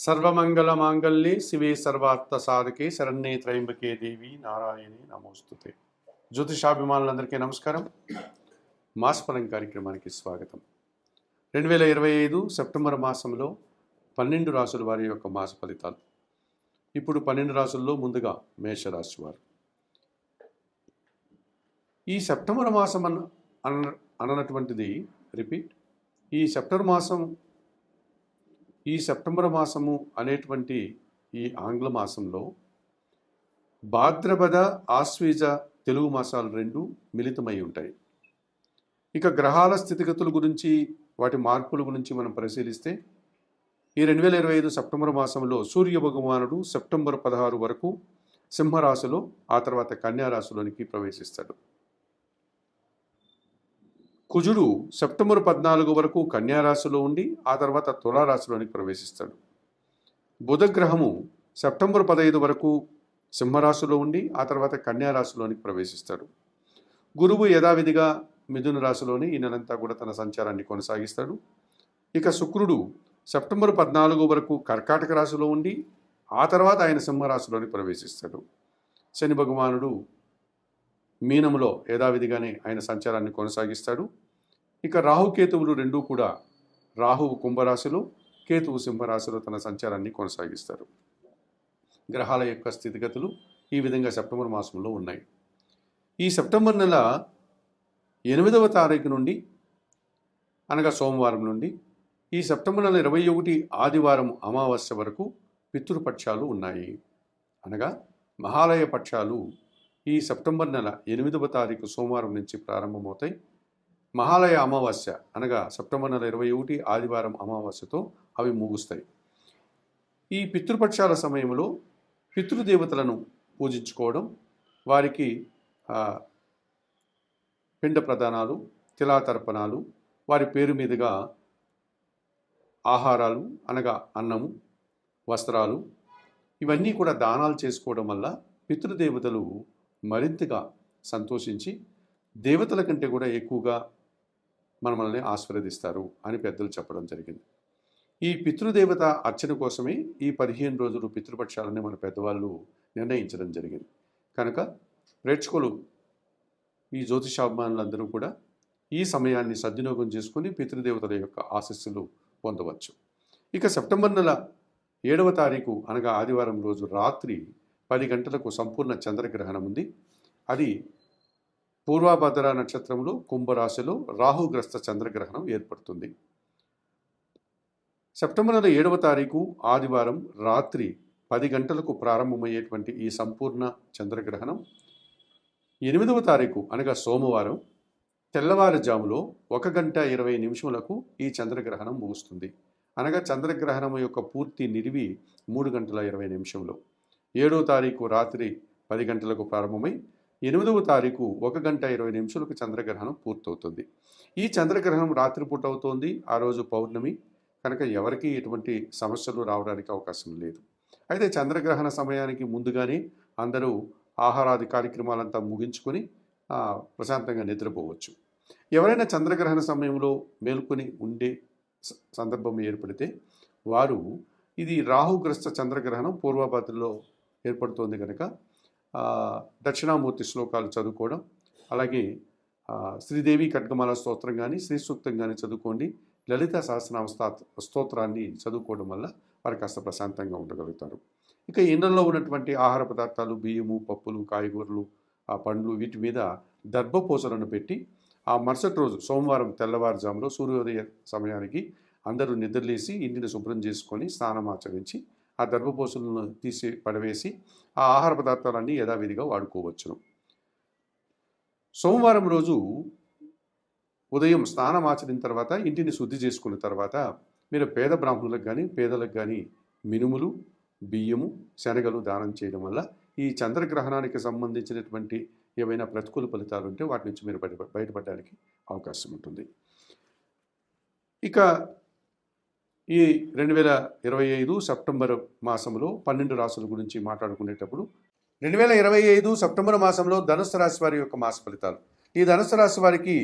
సర్వమంగళమాంగళ్యే శివే సర్వార్థసాధకే శరణ్యే త్రయంబకే దేవి నారాయణి నమోస్తుతే. జ్యోతిషాభిమానులందరికీ నమస్కారం. మాసఫలం కార్యక్రమానికి స్వాగతం. 2025 సెప్టెంబర్ మాసంలో 12 రాసుల వారి యొక్క మాస ఫలితాలు. ఇప్పుడు 12 రాసుల్లో ముందుగా మేషరాశి వారు. ఈ సెప్టెంబర్ మాసం అన్నటువంటిది రిపీట్ ఈ సెప్టెంబర్ మాసము అనేటువంటి ఈ ఆంగ్ల మాసంలో భాద్రపద ఆశ్వీజ తెలుగు మాసాలు రెండు మిళితమై ఉంటాయి. ఇక గ్రహాల స్థితిగతుల గురించి వాటి మార్పుల గురించి మనం పరిశీలిస్తే ఈ 2025 సెప్టెంబర్ మాసంలో సూర్య భగవానుడు సెప్టెంబర్ 16 వరకు సింహరాశిలో, ఆ తర్వాత కన్యారాశిలోనికి ప్రవేశిస్తాడు. కుజుడు సెప్టెంబర్ 14 వరకు కన్యారాశిలో ఉండి ఆ తర్వాత తులారాశిలోనికి ప్రవేశిస్తాడు. బుధగ్రహము సెప్టెంబర్ 15 వరకు సింహరాశిలో ఉండి ఆ తర్వాత కన్యారాశిలోనికి ప్రవేశిస్తాడు. గురువు యథావిధిగా మిథున రాశిలోని ఈ నెలంతా కూడా తన సంచారాన్ని కొనసాగిస్తాడు. ఇక శుక్రుడు సెప్టెంబర్ 14 వరకు కర్కాటక రాశిలో ఉండి ఆ తర్వాత ఆయన సింహరాశిలోనికి ప్రవేశిస్తాడు. శని భగవానుడు మీనములో యథావిధిగానే ఆయన సంచారాన్ని కొనసాగిస్తాడు. ఇక రాహుకేతువులు రెండూ కూడా, రాహువు కుంభరాశిలో, కేతువు సింహరాశిలో తన సంచారాన్ని కొనసాగిస్తారు. గ్రహాల యొక్క స్థితిగతులు ఈ విధంగా సెప్టెంబర్ మాసంలో ఉన్నాయి. ఈ సెప్టెంబర్ నెల 8వ తారీఖు నుండి అనగా సోమవారం నుండి ఈ సెప్టెంబర్ నెల 21 ఆదివారం అమావాస్య వరకు పితృపక్షాలు ఉన్నాయి. అనగా మహాలయ పక్షాలు ఈ సెప్టెంబర్ నెల 8వ తారీఖు సోమవారం నుంచి ప్రారంభమవుతాయి. మహాలయ అమావాస్య అనగా సెప్టెంబర్ నెల 21 ఆదివారం అమావాస్యతో అవి ముగుస్తాయి. ఈ పితృపక్షాల సమయంలో పితృదేవతలను పూజించుకోవడం, వారికి పిండ ప్రదానాలు, తిలాతర్పణాలు, వారి పేరు మీదుగా ఆహారాలు అనగా అన్నము, వస్త్రాలు ఇవన్నీ కూడా దానాలు చేసుకోవడం వల్ల పితృదేవతలు మరింతగా సంతోషించి దేవతల కంటే కూడా ఎక్కువగా మనల్ని ఆశీర్వదిస్తారు అని పెద్దలు చెప్పడం జరిగింది. ఈ పితృదేవత అర్చన కోసమే ఈ 15 రోజులు పితృపక్షాలని మన పెద్దవాళ్ళు నిర్ణయించడం జరిగింది. కనుక ప్రేక్షకులు, ఈ జ్యోతిషాభిమానులందరూ కూడా ఈ సమయాన్ని సద్వినియోగం చేసుకుని పితృదేవతల యొక్క ఆశీస్సులు పొందవచ్చు. ఇక సెప్టెంబర్ నెల 7వ తారీఖు అనగా ఆదివారం రోజు రాత్రి 10 గంటలకు సంపూర్ణ చంద్రగ్రహణం ఉంది. అది పూర్వభద్ర నక్షత్రంలో కుంభరాశిలో రాహుగ్రస్త చంద్రగ్రహణం ఏర్పడుతుంది. సెప్టెంబర్ నెల 7వ తారీఖు ఆదివారం రాత్రి 10 గంటలకు ప్రారంభమయ్యేటువంటి ఈ సంపూర్ణ చంద్రగ్రహణం 8వ తారీఖు అనగా సోమవారం తెల్లవారుజాములో 1 గంట 20 నిమిషములకు ఈ చంద్రగ్రహణం ముగుస్తుంది. అనగా చంద్రగ్రహణం యొక్క పూర్తి నిడివి 3 గంటల 20 నిమిషంలో. 7వ తారీఖు రాత్రి 10 గంటలకు ప్రారంభమై 8వ తారీఖు 1 గంట 20 నిమిషాలకు చంద్రగ్రహణం పూర్తవుతుంది. ఈ చంద్రగ్రహణం రాత్రిపూట అవుతోంది. ఆ రోజు పౌర్ణమి కనుక ఎవరికి ఎటువంటి సమస్యలు రావడానికి అవకాశం లేదు. అయితే చంద్రగ్రహణ సమయానికి ముందుగానే అందరూ ఆహారాది కార్యక్రమాలంతా ముగించుకొని ప్రశాంతంగా నిద్రపోవచ్చు. ఎవరైనా చంద్రగ్రహణ సమయంలో మేల్కొని ఉండే సందర్భం ఏర్పడితే వారు, ఇది రాహుగ్రస్త చంద్రగ్రహణం పూర్వభద్రలో ఏర్పడుతోంది కనుక దక్షిణామూర్తి శ్లోకాలు చదువుకోవడం, అలాగే శ్రీదేవి ఖడ్గమాల స్తోత్రం కానీ శ్రీ సూక్తం కానీ చదువుకోండి. లలిత సహస్రనామ స్తోత్రాన్ని చదువుకోవడం వల్ల వారు కాస్త ప్రశాంతంగా ఉండగలుగుతారు. ఇక ఇండ్లలో ఉన్నటువంటి ఆహార పదార్థాలు, బియ్యము, పప్పులు, కాయగూరలు, పండ్లు వీటి మీద దర్భపూసలను పెట్టి ఆ మరుసటి రోజు సోమవారం తెల్లవారుజాములో సూర్యోదయ సమయానికి అందరూ నిద్రలేసి ఇంటిని శుభ్రం చేసుకొని స్నానం ఆచరించి ఆ దర్భపూసలను తీసి పడవేసి ఆ ఆహార పదార్థాలన్నీ యథావిధిగా వాడుకోవచ్చును. సోమవారం రోజు ఉదయం స్నానం ఆచరిన తర్వాత ఇంటిని శుద్ధి చేసుకున్న తర్వాత మీరు పేద బ్రాహ్మణులకు కానీ పేదలకు కానీ మినుములు, బియ్యము, శనగలు దానం చేయడం వల్ల ఈ చంద్రగ్రహణానికి సంబంధించినటువంటి ఏవైనా ప్రతికూల ఫలితాలు ఉంటే వాటి నుంచి మీరు బయటపడడానికి అవకాశం ఉంటుంది. ఇక ఈ 2025 సెప్టెంబర్ మాసంలో 12 రాశుల గురించి మాట్లాడుకునేటప్పుడు 2025 సెప్టెంబర్ మాసంలో ధనుస్సు రాశి వారి యొక్క మాస ఫలితాలు. ఈ ధనుస్సు రాశి వారికి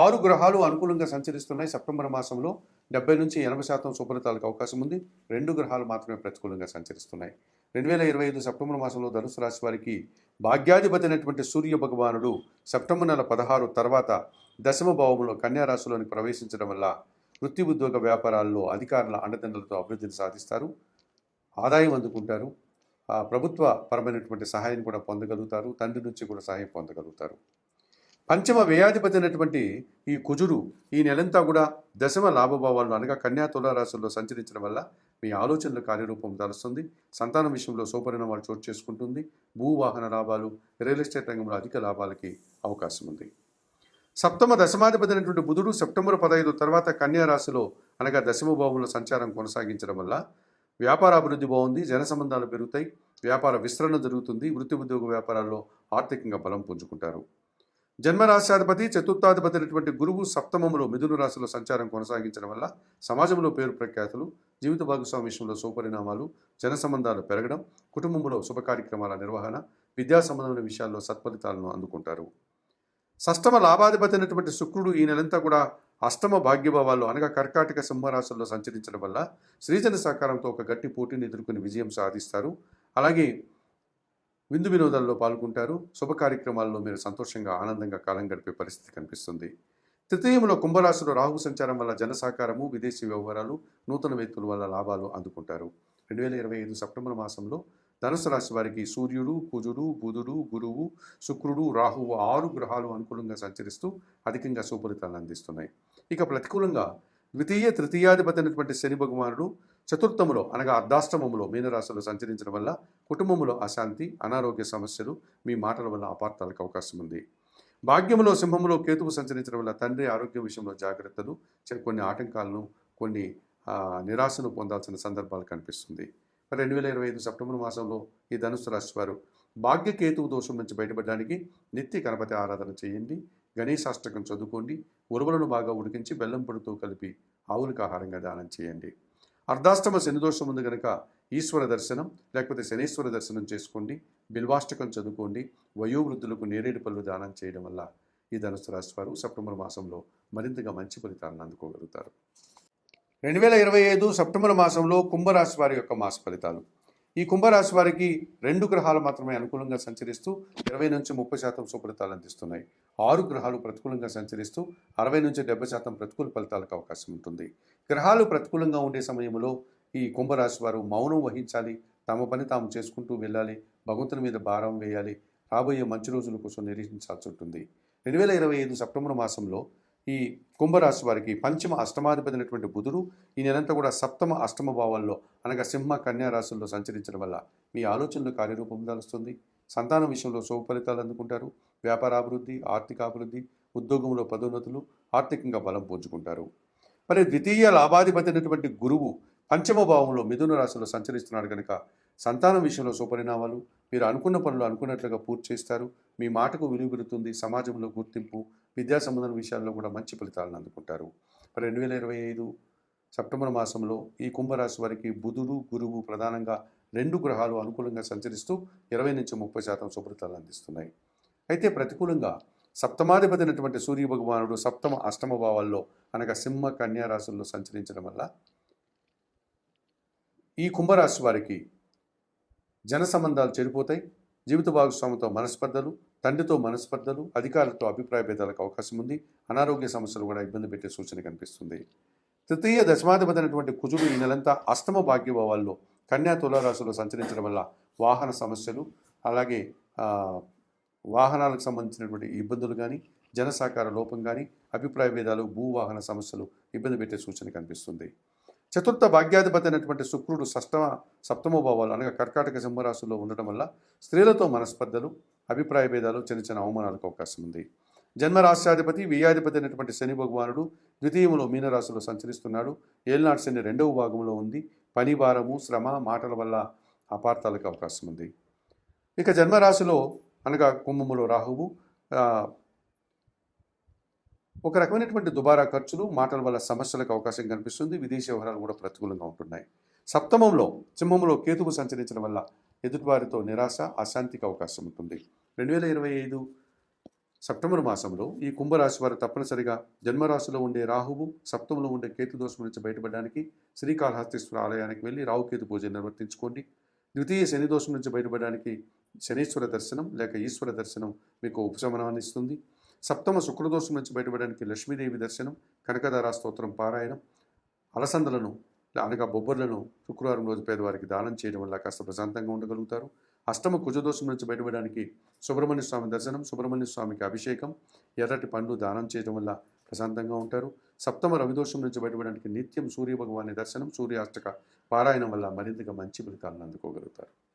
6 గ్రహాలు అనుకూలంగా సంచరిస్తున్నాయి సెప్టెంబర్ మాసంలో. 70-80% శుభఫలితాలకు అవకాశం ఉంది. 2 గ్రహాలు మాత్రమే ప్రతికూలంగా సంచరిస్తున్నాయి. 2025 సెప్టెంబర్ మాసంలో ధనుసు రాశి వారికి భాగ్యాధిపతి అయినటువంటి సూర్య భగవానుడు సెప్టెంబర్ నెల 16 తర్వాత దశమ భావంలో కన్యా రాశిలోనికి ప్రవేశించడం వల్ల వృత్తి ఉద్యోగ వ్యాపారాల్లో అధికారుల అండదండలతో అభివృద్ధిని సాధిస్తారు, ఆదాయం అందుకుంటారు, ప్రభుత్వ పరమైనటువంటి సహాయం కూడా పొందగలుగుతారు, తండ్రి నుంచి కూడా సహాయం పొందగలుగుతారు. పంచమ వ్యయాధిపతి అయినటువంటి ఈ కుజుడు ఈ నెలంతా కూడా దశమ లాభభావాల్లో అనగా కన్యా తులా రాశుల్లో సంచరించడం వల్ల మీ ఆలోచనలు కార్యరూపం దాలుస్తుంది. సంతానం విషయంలో శుభపరిణామాలు చోటు చేసుకుంటుంది. భూవాహన లాభాలు, రియల్ ఎస్టేట్ రంగంలో అధిక లాభాలకి అవకాశం ఉంది. సప్తమ దశమాధిపతి అయినటువంటి బుధుడు సెప్టెంబర్ 15 తర్వాత కన్యా రాశిలో అనగా దశమ భావంలో సంచారం కొనసాగించడం వల్ల వ్యాపార అభివృద్ధి బాగుంది, జన సంబంధాలు పెరుగుతాయి, వ్యాపార విస్తరణ జరుగుతుంది, వృత్తి ఉద్యోగ వ్యాపారాల్లో ఆర్థికంగా బలం పుంజుకుంటారు. జన్మరాశ్యాధిపతి చతుర్థాధిపతి అయినటువంటి గురువు సప్తమంలో మిథున రాశిలో సంచారం కొనసాగించడం వల్ల సమాజంలో పేరు ప్రఖ్యాతులు, జీవిత భాగస్వామి విషయంలో సుపరిణామాలు, జన సంబంధాలు పెరగడం, కుటుంబంలో శుభ కార్యక్రమాల నిర్వహణ, విద్యా సంబంధమైన విషయాల్లో సత్ఫలితాలను అందుకుంటారు. షష్టమ లాభాధిపతి అయినటువంటి శుక్రుడు ఈ నెలంతా కూడా అష్టమ భాగ్యభావాల్లో అనగా కర్కాటక సింహరాశుల్లో సంచరించడం వల్ల శ్రీజన సహకారంతో ఒక గట్టి పోటీని ఎదుర్కొని విజయం సాధిస్తారు. అలాగే విందు వినోదాల్లో పాల్గొంటారు. శుభ కార్యక్రమాల్లో మీరు సంతోషంగా ఆనందంగా కాలం గడిపే పరిస్థితి కనిపిస్తుంది. తృతీయంలో కుంభరాశిలో రాహు సంచారం వల్ల జన సహకారము, విదేశీ వ్యవహారాలు, నూతన వ్యక్తుల వల్ల లాభాలు అందుకుంటారు. 2025 సెప్టెంబర్ మాసంలో ధనుసు రాశి వారికి సూర్యుడు, కుజుడు, బుధుడు, గురువు, శుక్రుడు, రాహువు 6 గ్రహాలు అనుకూలంగా సంచరిస్తూ అధికంగా సుఫలితాలను అందిస్తున్నాయి. ఇక ప్రతికూలంగా ద్వితీయ తృతీయాధిపతి అయినటువంటి శని భగవానుడు చతుర్థములో అనగా అర్ధాష్టమంలో మీనరాశిలో సంచరించడం వల్ల కుటుంబంలో అశాంతి, అనారోగ్య సమస్యలు, మీ మాటల వల్ల అపార్థాలకు అవకాశం ఉంది. భాగ్యములో సింహంలో కేతువు సంచరించడం వల్ల తండ్రి ఆరోగ్యం విషయంలో జాగ్రత్తలు, కొన్ని ఆటంకాలను, కొన్ని నిరాశను పొందాల్సిన సందర్భాలు కనిపిస్తుంది. 2025 సెప్టెంబర్ మాసంలో ఈ ధనుసు రాశి వారు భాగ్యకేతువు దోషం నుంచి బయటపడడానికి నిత్య గణపతి ఆరాధన చేయండి, గణేశాష్టకం చదువుకోండి, ఉరువులను బాగా ఉడికించి బెల్లం పొడితో కలిపి ఆవులకు ఆహారంగా దానం చేయండి. అర్ధాష్టమ శని దోషం ఉంది కనుక ఈశ్వర దర్శనం లేకపోతే శనీశ్వర దర్శనం చేసుకోండి, బిల్వాష్టకం చదువుకోండి, వయోవృద్ధులకు నేరేడు పళ్ళు దానం చేయడం వల్ల ఈ ధనుసు రాశి వారు సెప్టెంబర్ మాసంలో మరింతగా మంచి ఫలితాలను అందుకోగలుగుతారు. 2025 సెప్టెంబర్ మాసంలో కుంభరాశి వారి యొక్క మాస ఫలితాలు. ఈ కుంభరాశి వారికి 2 గ్రహాలు మాత్రమే అనుకూలంగా సంచరిస్తూ 20-30% సుఫలితాలు అందిస్తున్నాయి. 6 గ్రహాలు ప్రతికూలంగా సంచరిస్తూ 60-70% ప్రతికూల ఫలితాలకు అవకాశం ఉంటుంది. గ్రహాలు ప్రతికూలంగా ఉండే సమయంలో ఈ కుంభరాశి వారు మౌనం వహించాలి, తమ పని తాము చేసుకుంటూ వెళ్ళాలి, భగవంతుని మీద భారం వేయాలి, రాబోయే మంచి రోజుల కోసం నిరీక్షించాల్సి ఉంటుంది. 2025 సెప్టెంబర్ మాసంలో ఈ కుంభరాశి వారికి పంచమ అష్టమాధిపతి అయినటువంటి బుధుడు ఈ నెలంతా కూడా సప్తమ అష్టమ భావాల్లో అనగా సింహ కన్యా రాశుల్లో సంచరించడం వల్ల మీ ఆలోచనలు కార్యరూపం దాలుస్తుంది. సంతానం విషయంలో శుభ ఫలితాలు అందుకుంటారు. వ్యాపారాభివృద్ధి, ఆర్థికాభివృద్ధి, ఉద్యోగంలో పదోన్నతులు, ఆర్థికంగా బలం పుంజుకుంటారు. మరి ద్వితీయ లాభాధిపతి అయినటువంటి గురువు పంచమ భావంలో మిథున రాశిలో సంచరిస్తున్నాడు కనుక సంతానం విషయంలో సుపరిణామాలు, మీరు అనుకున్న పనులు అనుకున్నట్లుగా పూర్తి చేస్తారు, మీ మాటకు విలువ పెరుగుతుంది, సమాజంలో గుర్తింపు, విద్యా సంబంధం విషయాల్లో కూడా మంచి ఫలితాలను అందుకుంటారు. మరి 2025 సెప్టెంబర్ మాసంలో ఈ కుంభరాశి వారికి బుధుడు, గురువు ప్రధానంగా 2 గ్రహాలు అనుకూలంగా సంచరిస్తూ 20-30% సుఫలితాలు అందిస్తున్నాయి. అయితే ప్రతికూలంగా సప్తమాధిపతి అయినటువంటి సూర్య భగవానుడు సప్తమ అష్టమ భావాల్లో అనగా సింహ కన్యా రాశుల్లో సంచరించడం వల్ల ఈ కుంభరాశి వారికి జన సంబంధాలు చెడిపోతాయి, జీవిత భాగస్వామితో మనస్పర్ధలు, తండ్రితో మనస్పర్ధలు, అధికారులతో అభిప్రాయ భేదాలకు అవకాశం ఉంది, అనారోగ్య సమస్యలు కూడా ఇబ్బంది పెట్టే సూచన కనిపిస్తుంది. తృతీయ దశమాధిపతి అయినటువంటి కుజుడు ఈ నెలంతా అష్టమ భాగ్యభావాల్లో కన్యా తులారాశిలో సంచరించడం వల్ల వాహన సమస్యలు, అలాగే వాహనాలకు సంబంధించినటువంటి ఇబ్బందులు కానీ, జన సహకార లోపం కానీ, అభిప్రాయ భేదాలు, భూవాహన సమస్యలు ఇబ్బంది పెట్టే సూచన కనిపిస్తుంది. చతుర్థ భాగ్యాధిపతి అయినటువంటి శుక్రుడు సప్తమ భావాలు అనగా కర్కాటక సింహరాశుల్లో ఉండటం వల్ల స్త్రీలతో మనస్పర్ధలు, అభిప్రాయ భేదాలు, చిన్న చిన్న అవమానాలకు అవకాశం ఉంది. జన్మరాశ్యాధిపతి వ్యయాధిపతి అయినటువంటి శని భగవానుడు ద్వితీయంలో మీనరాశిలో సంచరిస్తున్నాడు. ఏళ్నాటి శని 2వ భాగంలో ఉంది. పని భారము, శ్రమ, మాటల వల్ల అపార్థాలకు అవకాశం ఉంది. ఇక జన్మరాశిలో అనగా కుంభములో రాహువు ఒక రకమైనటువంటి దుబారా ఖర్చులు, మాటల వల్ల సమస్యలకు అవకాశం కనిపిస్తుంది. విదేశీ వ్యవహారాలు కూడా ప్రతికూలంగా ఉంటున్నాయి. సప్తమంలో సింహంలో కేతువు సంచరించడం వల్ల ఎదుటివారితో నిరాశ, అశాంతికి అవకాశం ఉంటుంది. 2025 సెప్టెంబర్ మాసంలో ఈ కుంభరాశి వారు తప్పనిసరిగా జన్మరాశిలో ఉండే రాహువు, సప్తమంలో ఉండే కేతు దోషం నుంచి బయటపడడానికి శ్రీకాళహస్తీశ్వర ఆలయానికి వెళ్ళి రాహుకేతు పూజ నిర్వర్తించుకోండి. ద్వితీయ శని దోషం నుంచి బయటపడడానికి శనీశ్వర దర్శనం లేక ఈశ్వర దర్శనం మీకు ఉపశమనాన్ని ఇస్తుంది. సప్తమ శుక్రదోషం నుంచి బయటపడడానికి లక్ష్మీదేవి దర్శనం, కనకదారా స్తోత్రం పారాయణం, అలసందలను అనగా బొబ్బర్లను శుక్రవారం రోజు పేదవారికి దానం చేయడం వల్ల కాస్త ప్రశాంతంగా ఉండగలుగుతారు. అష్టమ కుజదోషం నుంచి బయటపడడానికి సుబ్రహ్మణ్య స్వామి దర్శనం, సుబ్రహ్మణ్య స్వామికి అభిషేకం, ఎర్రటి పండ్లు దానం చేయడం వల్ల ప్రశాంతంగా ఉంటారు. సప్తమ రవిదోషం నుంచి బయటపడడానికి నిత్యం సూర్య భగవాని దర్శనం, సూర్యాష్టక పారాయణం వల్ల మరింతగా మంచి ఫలితాలను అందుకోగలుగుతారు.